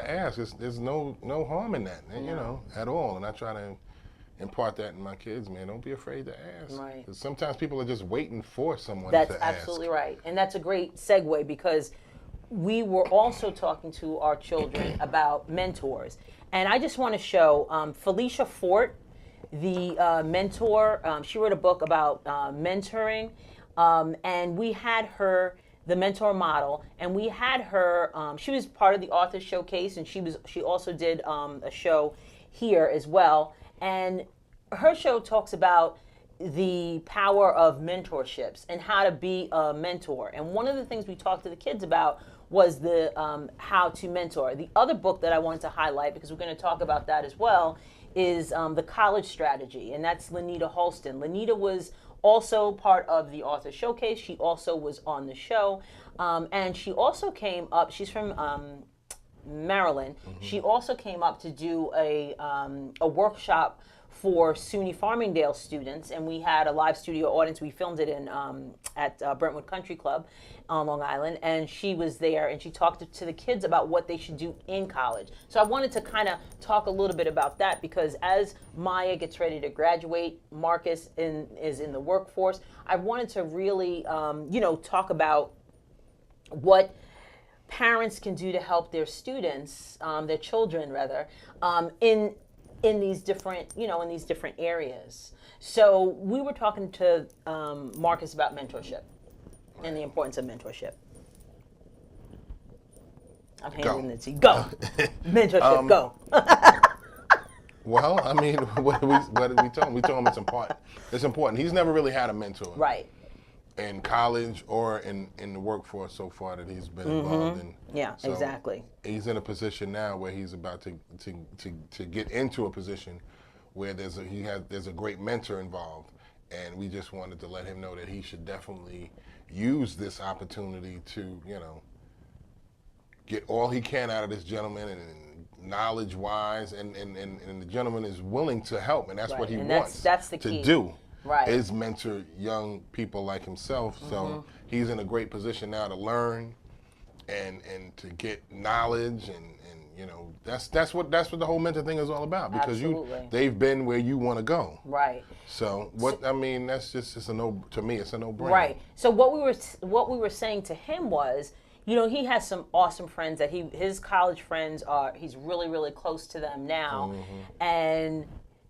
ask. There's no harm in that, at all. And I try to impart that in my kids, man. Don't be afraid to ask. Right. 'Cause sometimes people are just waiting for someone to ask. That's absolutely right. And that's a great segue because we were also talking to our children about mentors. And I just want to show Felicia Fort, the mentor. She wrote a book about mentoring. And we had her, the mentor model, and we had her, she was part of the author showcase, and she also did a show here as well. And her show talks about the power of mentorships and how to be a mentor. And one of the things we talked to the kids about was the how to mentor. The other book that I wanted to highlight, because we're going to talk about that as well, is The College Strategy, and that's Lenita Halston. Lenita was also part of the author showcase. She also was on the show, and she also came up. She's from Maryland. Mm-hmm. She also came up to do a workshop for SUNY Farmingdale students, and we had a live studio audience. We filmed it in at Brentwood Country Club on Long Island, and she was there, and she talked to the kids about what they should do in college. So I wanted to kind of talk a little bit about that, because as Maya gets ready to graduate, Marcus is in the workforce. I wanted to really, talk about what parents can do to help their students, their children rather, in these different, in these different areas. So we were talking to Marcus about mentorship and the importance of mentorship. I'm handing it to you. Go. Mentorship, go. Well, I mean, what did we tell him? We told him it's important. It's important. He's never really had a mentor. Right. In college or in the workforce so far that he's been involved in. Yeah, so exactly. He's in a position now where he's about to get into a position where there's a great mentor involved, and we just wanted to let him know that he should definitely use this opportunity to get all he can out of this gentleman, and knowledge wise, and the gentleman is willing to help, and that's right. What he wants that's the key. To do. Right. Is mentor young people like himself. So he's in a great position now to learn and to get knowledge, and that's what the whole mentor thing is all about, because they've been where you want to go. Right. So that's just it's a no-brainer. Right. So what we were saying to him was, he has some awesome friends that his college friends he's really, really close to them now, and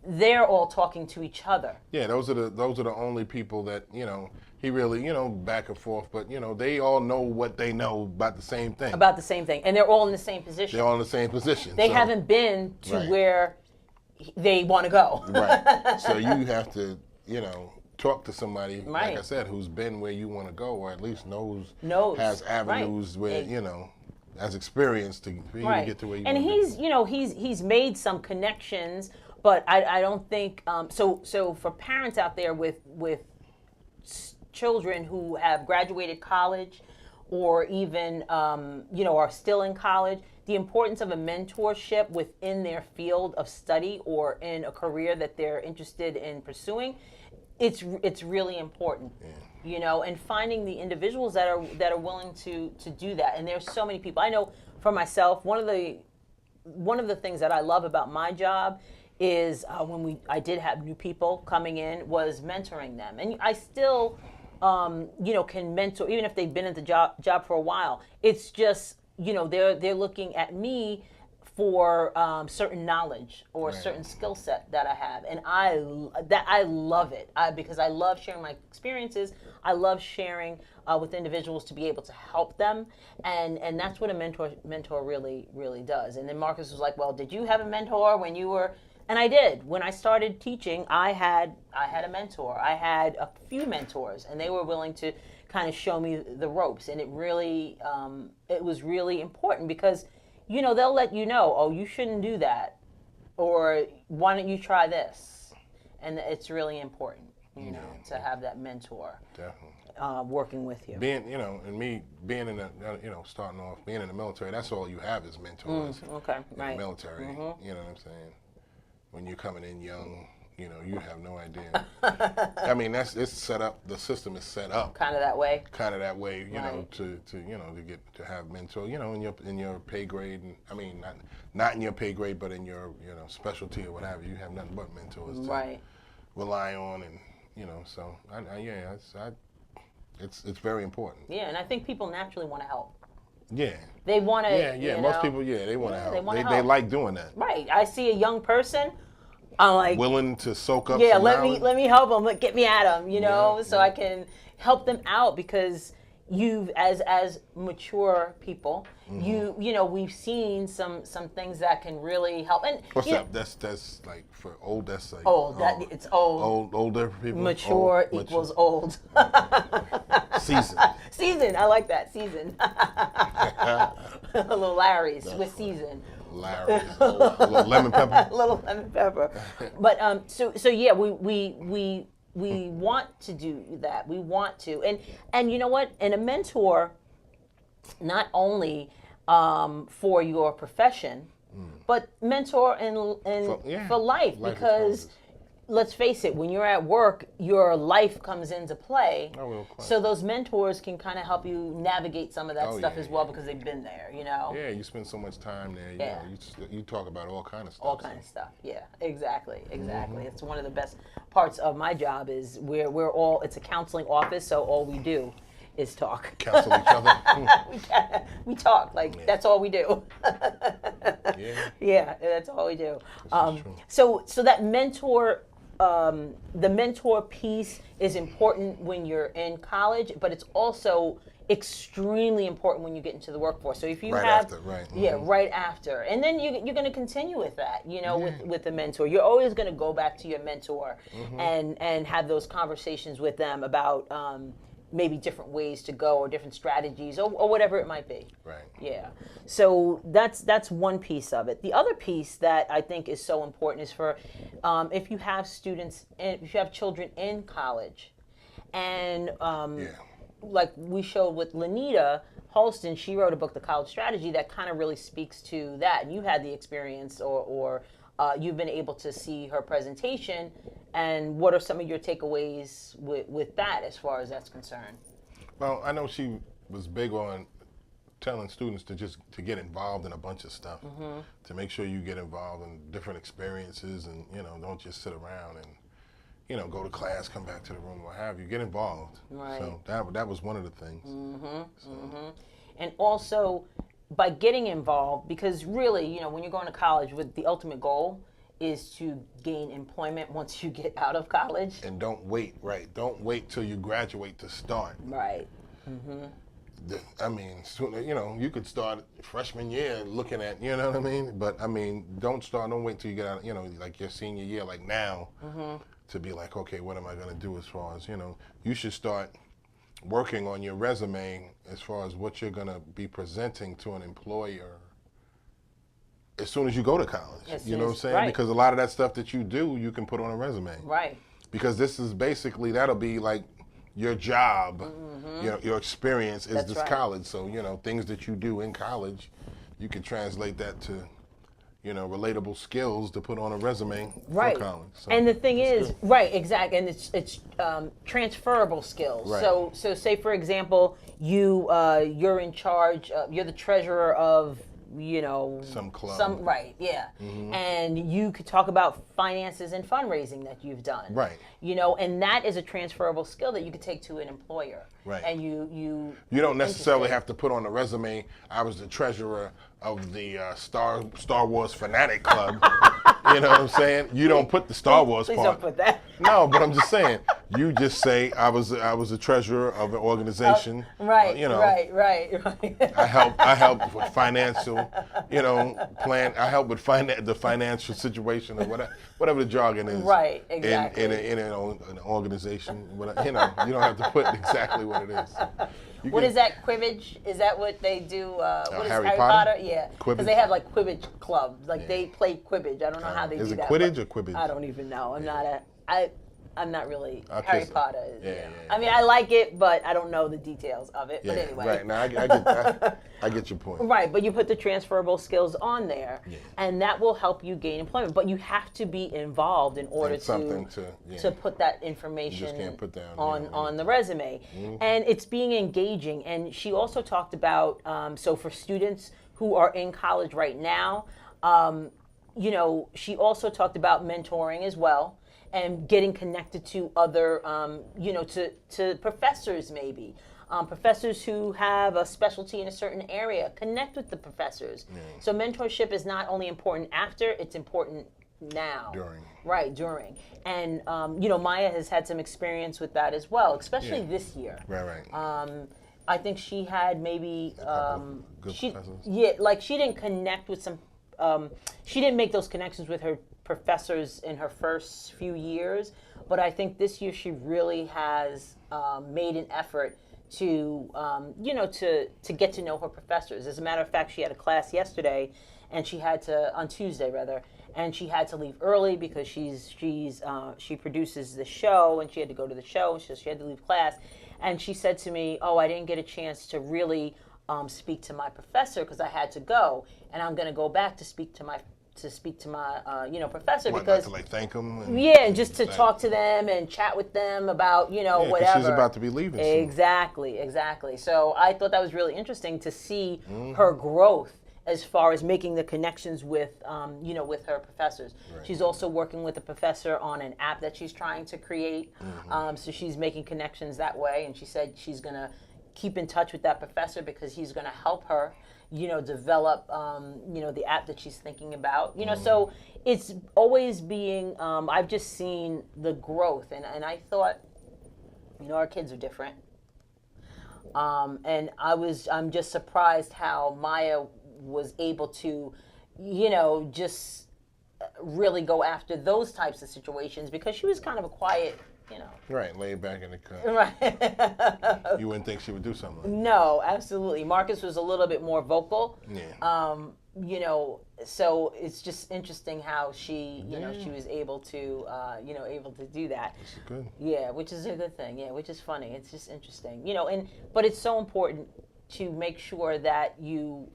they're all talking to each other. Yeah, those are the only people that he really back and forth, but they all know what they know about the same thing. And they're all in the same position. They're all in the same position. They haven't been to where they want to go. Right. So you have to talk to somebody, right. Like I said, who's been where you want to go, or at least knows has avenues right. where has experience for you to get to where you want to go. And he's made some connections. But I don't think so. For parents out there with children who have graduated college, or even are still in college, the importance of a mentorship within their field of study or in a career that they're interested in pursuing, it's really important. Yeah. And finding the individuals that are willing to do that. And there's so many people. I know for myself, one of the one of the things that I love about my job is when I did have new people coming in, was mentoring them, and I still, can mentor even if they've been at the job for a while. It's just they're looking at me for certain knowledge or a certain skill set that I have, and I love it because I love sharing my experiences. I love sharing with individuals to be able to help them, and that's what a mentor really does. And then Marcus was like, "Well, did you have a mentor when you were?" And I did. When I started teaching, I had a mentor. I had a few mentors, and they were willing to kind of show me the ropes, and it was really important because they'll let you know, oh, you shouldn't do that, or why don't you try this? And it's really important, to have that mentor. Definitely. Working with you. Being, and me being in the, starting off, being in the military, that's all you have is mentors. Okay, in right. the military, you know what I'm saying? When you're coming in young, you have no idea. I mean, it's set up, the system is set up. Kind of that way. Right. to have mentor, in your pay grade, and I mean, not in your pay grade, but in your, specialty or whatever. You have nothing but mentors to rely on, and, so, it's very important. Yeah, and I think people naturally want to help. Yeah. They want to. Yeah. Most people, they want to help. They They like doing that. Right. I see a young person, I'm like willing to soak up. Yeah, some knowledge. let me help them. Get me at them. So I can help them out because you've as mature people, we've seen some things that can really help. And what's that? That's like for old. That's like old. It's old. Older people. Mature equals old. Season. I like that. Season. A little Larry's with season. Larry's. A little lemon pepper. A little lemon pepper. But so yeah, we want to do that. We want to, and you know what? And a mentor, not only for your profession, but mentor for life because. Let's face it, when you're at work, your life comes into play. So those mentors can kind of help you navigate some of that stuff as well because they've been there, Yeah, you spend so much time there. You talk about all kind of stuff. All kind of stuff, yeah, exactly. It's one of the best parts of my job is it's a counseling office, so all we do is talk. Counsel each other. We talk, that's all we do. Yeah, that's all we do. So that mentor, the mentor piece is important when you're in college, but it's also extremely important when you get into the workforce. So if you right after, and then you're going to continue with that, with the mentor. You're always going to go back to your mentor and have those conversations with them about maybe different ways to go or different strategies or whatever it might be. Right. Yeah. So that's one piece of it. The other piece that I think is so important is for if you have if you have children in college, and like we showed with Lanita Halston, she wrote a book, The College Strategy, that kind of really speaks to that. And you had the experience or you've been able to see her presentation. And what are some of your takeaways with that as far as that's concerned? Well, I know she was big on telling students to get involved in a bunch of stuff, to make sure you get involved in different experiences and, don't just sit around and, go to class, come back to the room, what have you. Get involved. Right. So that was one of the things. And also, by getting involved, because really, when you're going to college, with the ultimate goal is to gain employment once you get out of college. And don't wait till you graduate to start. Right. I mean, you could start freshman year looking at, what I mean? But, I mean, don't wait till you get out, like your senior year, like now, to be like, okay, what am I going to do as far as, you should start working on your resume as far as what you're going to be presenting to an employer as soon as you go to college. You know what I'm saying? Right. Because a lot of that stuff that you do, you can put on a resume. Right. Because this is basically, that'll be like your job, your experience is this college. So, things that you do in college, you can translate that to, relatable skills to put on a resume for college. So and the thing is, good. Right, exactly, and it's transferable skills. Right. So say for example, you're in charge, you're the treasurer of some club. Right, yeah. And you could talk about finances and fundraising that you've done. Right. And that is a transferable skill that you could take to an employer. Right. And you don't necessarily have to put on a resume, I was the treasurer of the Star Wars Fanatic Club. You know what I'm saying? You don't put the Star Wars Please part. don't put that. No, but I'm just saying. You just say I was the treasurer of an organization. Right. Right. I help with financial, plan. I help with the financial situation or whatever the jargon is. Right. Exactly. In an organization, you don't have to put exactly what it is. What is that, Quibbage? Is that what they do? What is Harry Potter? Yeah. Quibbage? Because they have like Quibbage clubs. Like they play Quibbage. I don't know how they do that. Is it Quidditch or Quibbage? I don't even know. I'm not really Harry Potter. Yeah. I mean, I like it, but I don't know the details of it. Yeah, but anyway. right. Now I get your point. Right, but you put the transferable skills on there, and that will help you gain employment. But you have to be involved in order to put that information you just can't put down, on the resume. And it's being engaging. And she also talked about, so for students who are in college right now, she also talked about mentoring as well. And getting connected to other, to professors maybe. Professors who have a specialty in a certain area. Connect with the professors. So mentorship is not only important after, it's important now. During. And, Maya has had some experience with that as well, especially this year. Right. I think she had maybe, good she didn't connect with some, she didn't make those connections with her professors in her first few years, but I think this year she really has made an effort to get to know her professors. As a matter of fact, she had a class yesterday, and on Tuesday rather, and she had to leave early because she produces the show, and she had to go to the show, so she had to leave class, and she said to me, "Oh, I didn't get a chance to really speak to my professor because I had to go, and I'm going to go back to speak to my professor because to thank them. And just to talk to them and chat with them about whatever. She's about to be leaving soon. Exactly. So I thought that was really interesting to see her growth as far as making the connections with with her professors. Right. She's also working with a professor on an app that she's trying to create. So she's making connections that way, and she said she's gonna keep in touch with that professor because he's gonna help her develop, the app that she's thinking about. So it's always being, I've just seen the growth, and I thought, our kids are different. And I'm just surprised how Maya was able to, just really go after those types of situations because she was kind of a quiet, Right, laid back in the cut. Right. You wouldn't think she would do something like that. No, absolutely. Marcus was a little bit more vocal. Yeah. So it's just interesting how she, she was able to, do that. That's good. Yeah, which is a good thing. Yeah, which is funny. It's just interesting. But it's so important to make sure that you,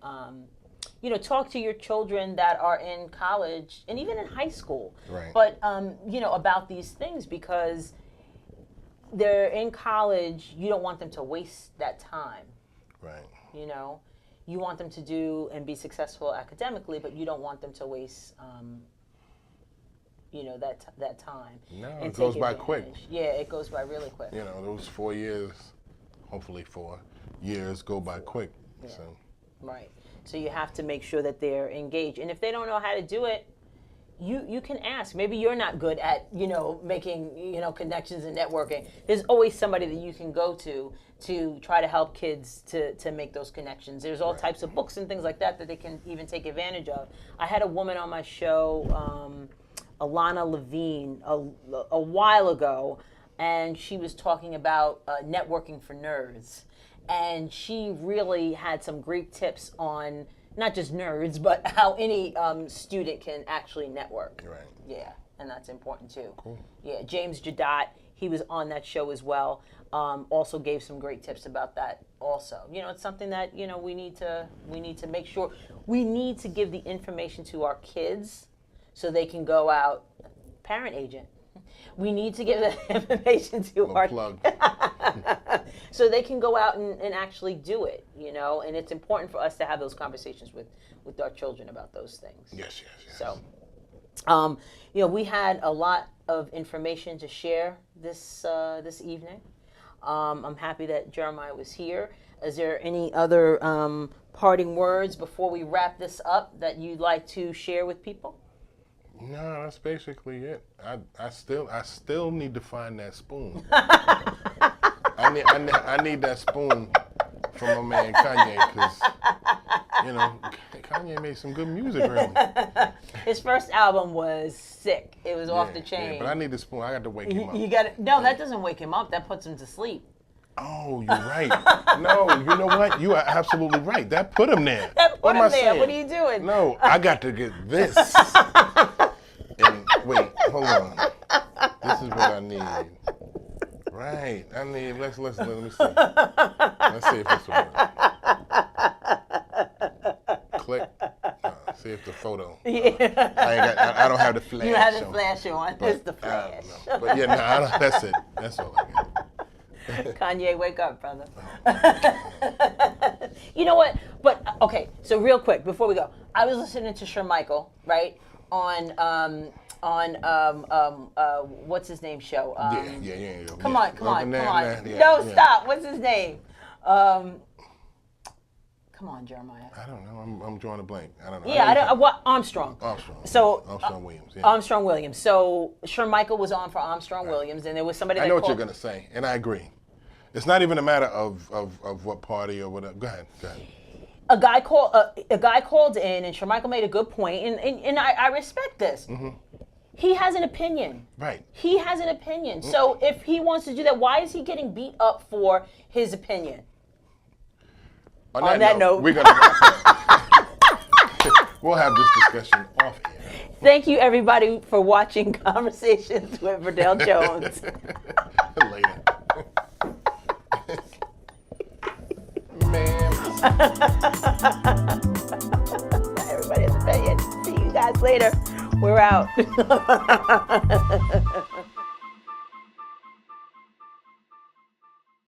talk to your children that are in college and even in high school. Right. But, about these things because they're in college, you don't want them to waste that time. Right. You want them to do and be successful academically, but you don't want them to waste, that time. No, it goes by quick. Yeah, it goes by really quick. Those 4 years, hopefully 4 years go by quick. Yeah. So. Right. So you have to make sure that they're engaged. And if they don't know how to do it, you can ask. Maybe you're not good at, making, connections and networking. There's always somebody that you can go to try to help kids to make those connections. There's all types of books and things like that they can even take advantage of. I had a woman on my show, Alana Levine, a while ago, and she was talking about networking for nerds. And she really had some great tips on not just nerds, but how any student can actually network. Right. Yeah, and that's important too. Cool. Yeah, James Jadot, he was on that show as well. Also gave some great tips about that. Also, it's something that we need to make sure we need to give the information to our kids so they can go out. Parent agent. We need to give the information to our plug. so they can go out and actually do it, and it's important for us to have those conversations with our children about those things. Yes. So, we had a lot of information to share this evening. I'm happy that Jeremiah was here. Is there any other parting words before we wrap this up that you'd like to share with people? No, that's basically it. I still need to find that spoon. I need that spoon from my man Kanye, because Kanye made some good music, really. His first album was sick. It was off the chain. Yeah, but I need the spoon. I got to wake him up. You got to. No, that doesn't wake him up. That puts him to sleep. Oh, you're right. No, you know what? You are absolutely right. That put him there. That put him there. Saying? What are you doing? No, I got to get this. And wait, hold on. This is what I need. Right. I need. Let me see. Let's see if this will work. Click. See if the photo. Yeah. I don't have the flash. You have the flash on. It's the flash. But yeah, I don't, that's it. That's all I got. Kanye, wake up, brother. You know what? But okay, so real quick before we go, I was listening to Chiming, right, on what's his name show? Yeah. Come on. Yeah, No, stop. What's his name? Come on, Jeremiah. I don't know. I'm drawing a blank. I don't know. Yeah, what Armstrong. So Armstrong Williams. Yeah. Armstrong Williams. So Chiming was on for Armstrong Williams, and there was somebody. I know what you're gonna say, and I agree. It's not even a matter of what party or whatever. Go ahead. A guy called in, and Chiming made a good point, and I respect this. Mm-hmm. He has an opinion. Right. He has an opinion. Mm-hmm. So if he wants to do that, why is he getting beat up for his opinion? On that note, we're gonna wrap up. We'll have this discussion off air. Thank you, everybody, for watching Conversations with Verdel Jones. Later. Man. Everybody has a opinion. See you guys later. We're out.